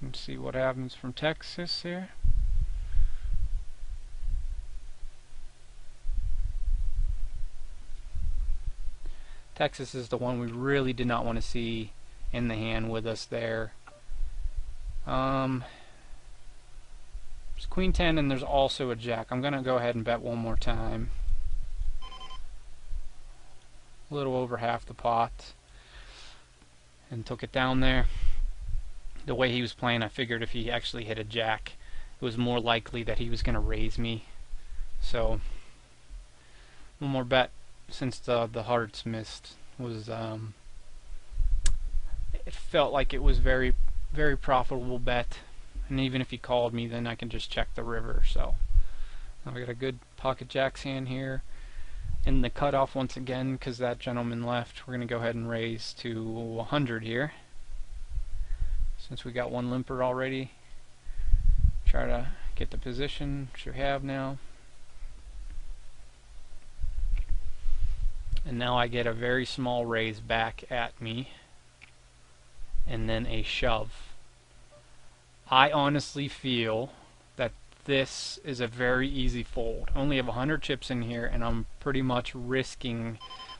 Let's see what happens from Texas here. Texas is the one we really did not want to see in the hand with us there. There's Queen 10 and there's also a Jack. I'm going to go ahead and bet one more time. A little over half the pot. And took it down there. The way he was playing, I figured if he actually hit a Jack, it was more likely that he was going to raise me. So, one more bet since the hearts missed was it felt like it was very profitable bet, and even if he called me, then I can just check the river. So I got a good pocket jacks hand here in the cutoff once again because that gentleman left. We're going to go ahead and raise to 100 here since we got one limper already. Try to get the position which we have now. And now I get a very small raise back at me, and then a shove. I honestly feel that this is a very easy fold. I only have 100 chips in here, and I'm pretty much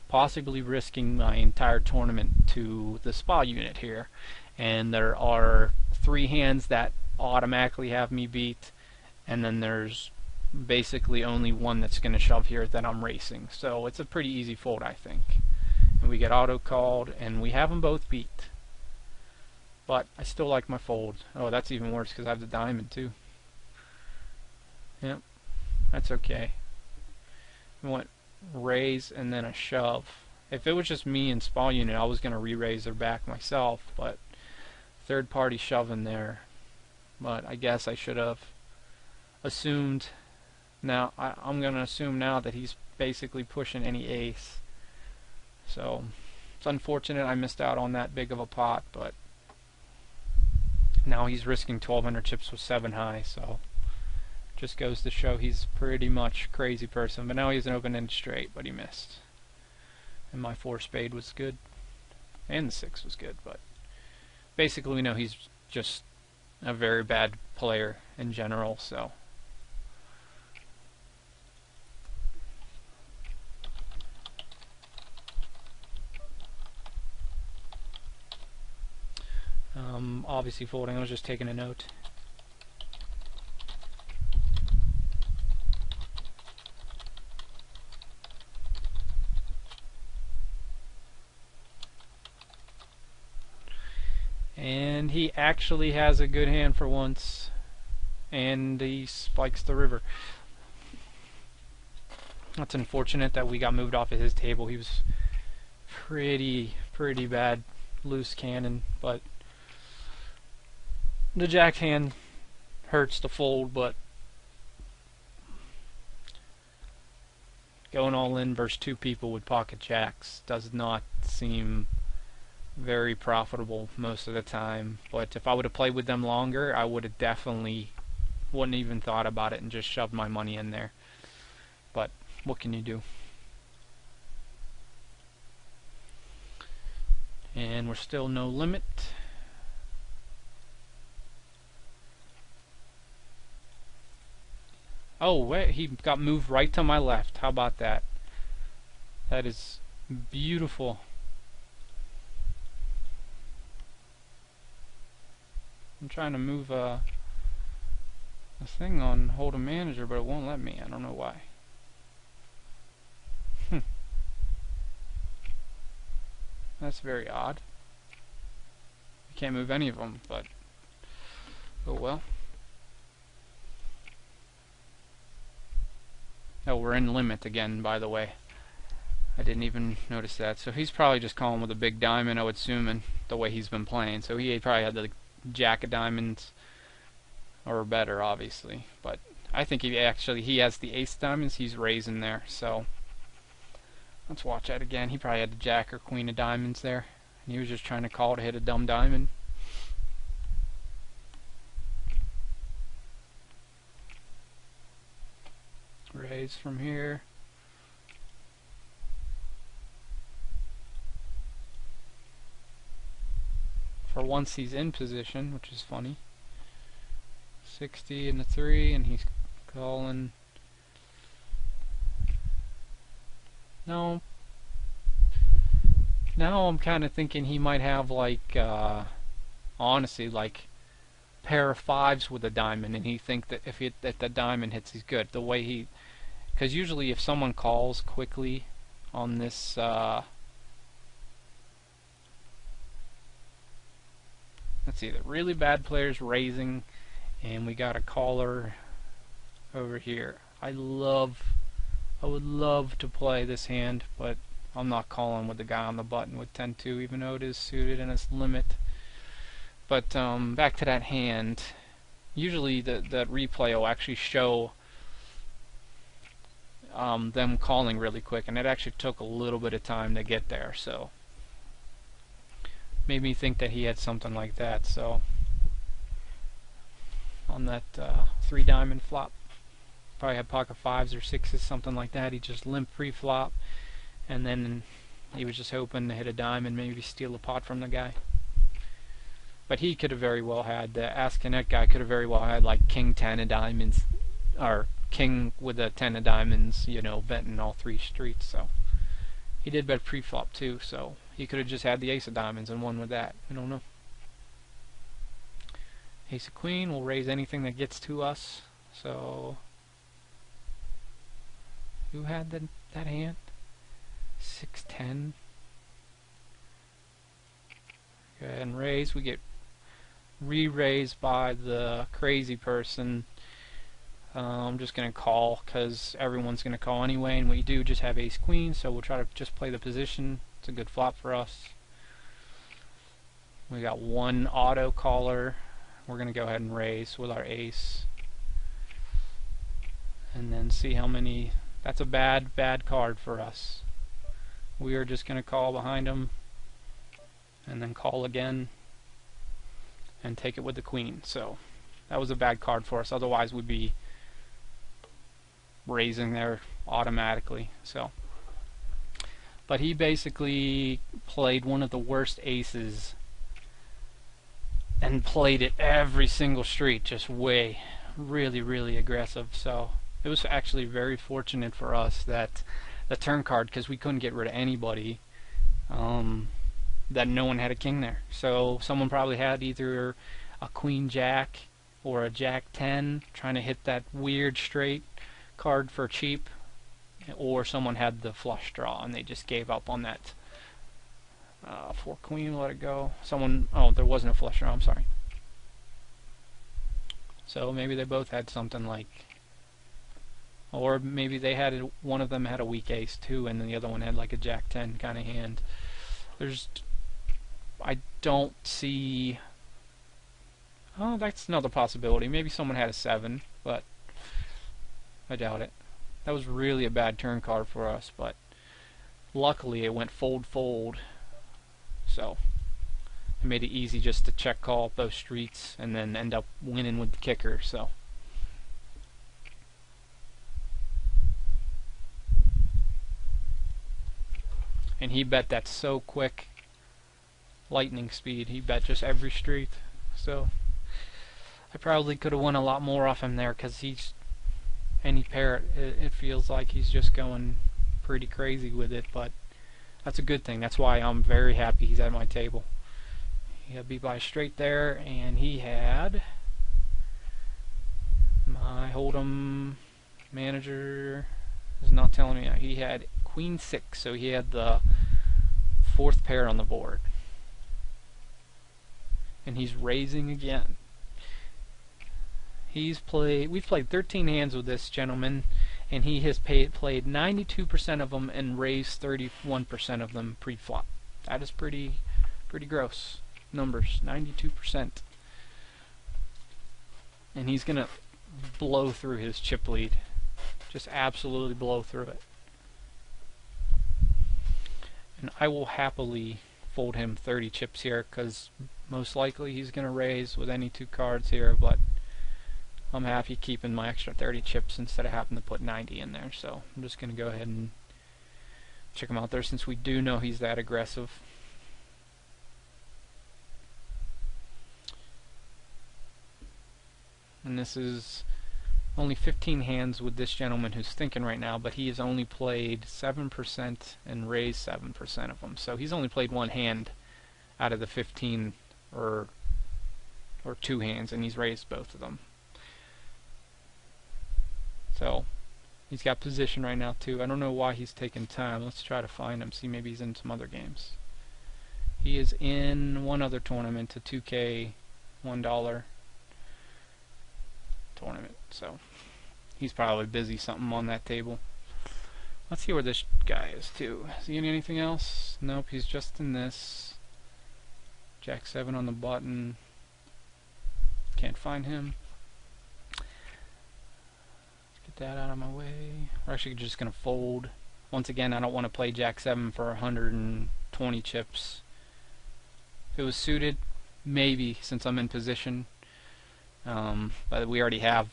possibly risking my entire tournament to the spa unit here. And there are 3 hands that automatically have me beat, and then there's basically only one that's going to shove here that I'm racing. So it's a pretty easy fold, I think. And we get auto called, and we have them both beat. But I still like my fold. Oh, that's even worse because I have the diamond too. Yep, that's okay. We went raise and then a shove. If it was just me and spa unit, I was going to re-raise their back myself, but third party shoving there. But I guess I should have assumed. Now, I'm going to assume now that he's basically pushing any ace. So, it's unfortunate I missed out on that big of a pot, but now he's risking 1,200 chips with 7 high, so just goes to show he's pretty much a crazy person. But now he's an open-ended straight, but he missed. And my 4 spade was good, and the 6 was good, but basically we know he's just a very bad player in general, so. Obviously folding, I was just taking a note. And he actually has a good hand for once, and he spikes the river. That's unfortunate that we got moved off of his table. He was pretty bad loose cannon, but the jack hand hurts to fold, but going all in versus 2 people with pocket jacks does not seem very profitable most of the time. But if I would have played with them longer, I would have definitely wouldn't even thought about it and just shoved my money in there. But what can you do? And we're still no limit. Oh wait, he got moved right to my left. How about that? That is beautiful. I'm trying to move a thing on hold a manager, but it won't let me. I don't know why. That's very odd. You can't move any of them, but oh well. Oh, we're in limit again, by the way. I didn't even notice that. So he's probably just calling with a big diamond, I would assume, and the way he's been playing. So he probably had the jack of diamonds, or better, obviously. But I think he has the ace diamonds. He's raising there. So let's watch that again. He probably had the jack or queen of diamonds there, and he was just trying to call to hit a dumb diamond. Raise from here. For once he's in position, which is funny. 60 and a 3, and he's calling. No. Now I'm kind of thinking he might have like, honestly, like pair of fives with a diamond, and he think that if the diamond hits, he's good. The way he, because usually if someone calls quickly on this, let's see, the really bad player's raising, and we got a caller over here. I would love to play this hand, but I'm not calling with the guy on the button with 10-2, even though it is suited and it's limit. But back to that hand. Usually that replay will actually show them calling really quick, and it actually took a little bit of time to get there, so made me think that he had something like that. So on that 3 diamond flop, probably had pocket 5s or 6s, something like that. He just limped pre-flop, and then he was just hoping to hit a diamond, maybe steal a pot from the guy. But he could have very well had, the Ask Connect guy could have very well had like king 10 of diamonds, or king with a 10 of diamonds, you know, betting all 3 streets. So he did bet pre-flop too, so he could have just had the ace of diamonds and won with that. I don't know. Ace of queen will raise anything that gets to us. So who had that hand? 6-10. Go ahead and raise. We get re-raised by the crazy person. I'm just going to call because everyone's going to call anyway, and we do just have ace queen, so we'll try to just play the position. It's a good flop for us. We got 1 auto caller. We're going to go ahead and raise with our ace, and then see how many. That's a bad card for us. We are just going to call behind him and then call again and take it with the queen. So that was a bad card for us. Otherwise we'd be raising there automatically. So, but he basically played one of the worst aces and played it every single street, just really aggressive. So it was actually very fortunate for us that the turn card, because we couldn't get rid of anybody, that no one had a king there. So someone probably had either a queen jack or a jack 10 trying to hit that weird straight card for cheap, or someone had the flush draw and they just gave up on that 4 queen, let it go. Someone, oh, there wasn't a flush draw, I'm sorry. So maybe they both had something like, or maybe they had one of them had a weak ace too, and then the other one had like a jack 10 kind of hand. I don't see. Oh, that's another possibility. Maybe someone had a 7, but I doubt it. That was really a bad turn card for us, but luckily it went fold, so it made it easy just to check call both streets and then end up winning with the kicker. So and he bet that so quick, lightning speed. He bet just every street. So I probably could have won a lot more off him there, because he's any pair. It feels like he's just going pretty crazy with it, but that's a good thing. That's why I'm very happy he's at my table. He got beat by a straight there, and he had my hold'em manager is not telling me. He had queen 6, so he had the 4th pair on the board, and he's raising again. We've played 13 hands with this gentleman, and he has played 92% of them and raised 31% of them pre-flop. That is pretty gross numbers, 92%. And he's gonna blow through his chip lead, just absolutely blow through it. And I will happily fold him 30 chips here, because most likely he's gonna raise with any 2 cards here, but I'm happy keeping my extra 30 chips instead of having to put 90 in there. So I'm just going to go ahead and check him out there, since we do know he's that aggressive. and this is only 15 hands with this gentleman who's thinking right now, but he has only played 7% and raised 7% of them. So he's only played one hand out of the 15, or two hands, and he's raised both of them. So he's got position right now too. I don't know why he's taking time. Let's try to find him, see maybe he's in some other games. He is in one other tournament, a 2K $1 tournament, so he's probably busy something on that table. Let's see where this guy is too. Is he in anything else? Nope, he's just in this. Jack 7 on the button. Can't find him. Let's get that out of my way. We're actually just going to fold. Once again, I don't want to play Jack 7 for 120 chips. If it was suited, maybe, since I'm in position. But we already have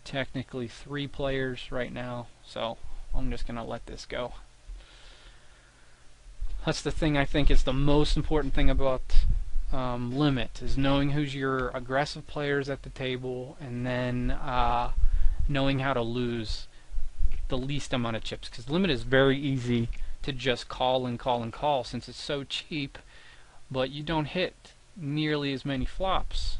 technically 3 players right now, so I'm just going to let this go. That's the thing I think is the most important thing about limit, is knowing who's your aggressive players at the table, and then knowing how to lose the least amount of chips, because limit is very easy to just call and call and call since it's so cheap, but you don't hit nearly as many flops,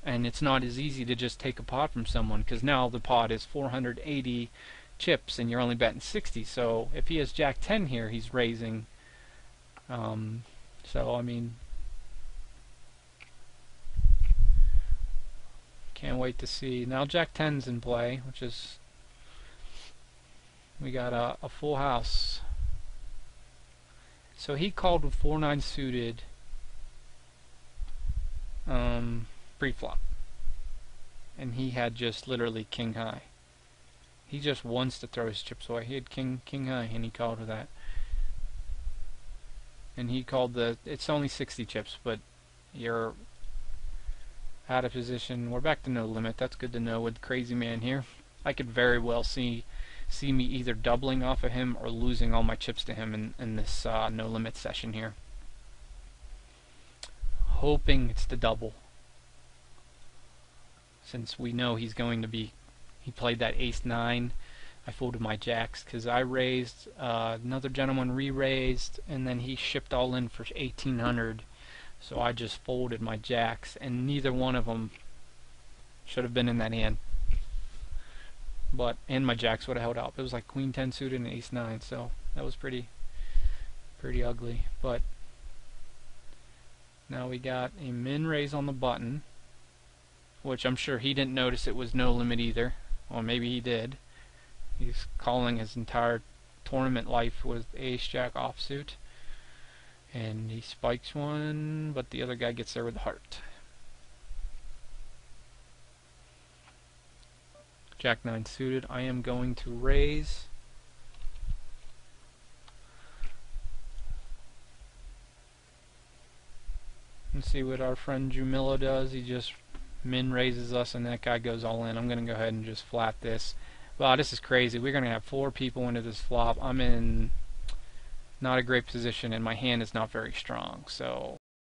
and it's not as easy to just take a pot from someone, because now the pot is 480 chips and you're only betting 60. So if he has Jack 10 here, he's raising. So I mean, can't wait to see. Now Jack 10's in play, which is, we got a full house. So he called with 4-9 suited pre-flop, and he had just literally king high. He just wants to throw his chips away. He had king high, and he called with that. And he called it's only 60 chips, but you're out of position. We're back to no limit. That's good to know with Crazy Man here. I could very well see me either doubling off of him or losing all my chips to him in this no limit session here. Hoping it's the double, since we know he's going to be, he played that ace-9. I folded my jacks because I raised, another gentleman re-raised, and then he shipped all in for 1800, so I just folded my jacks, and neither one of them should have been in that hand. But, and my jacks would have held up. It was like queen 10 suited and ace 9, so that was pretty ugly. But now we got a min raise on the button, which I'm sure he didn't notice it was no limit either. Or maybe he did. He's calling his entire tournament life with ace jack offsuit, and he spikes one, but the other guy gets there with the heart. Jack 9 suited. I am going to raise. Let's see what our friend Jumilla does. He just min raises us, and that guy goes all in. I'm going to go ahead and just flat this. Wow, this is crazy. We're going to have 4 people into this flop. I'm in not a great position, and my hand is not very strong. So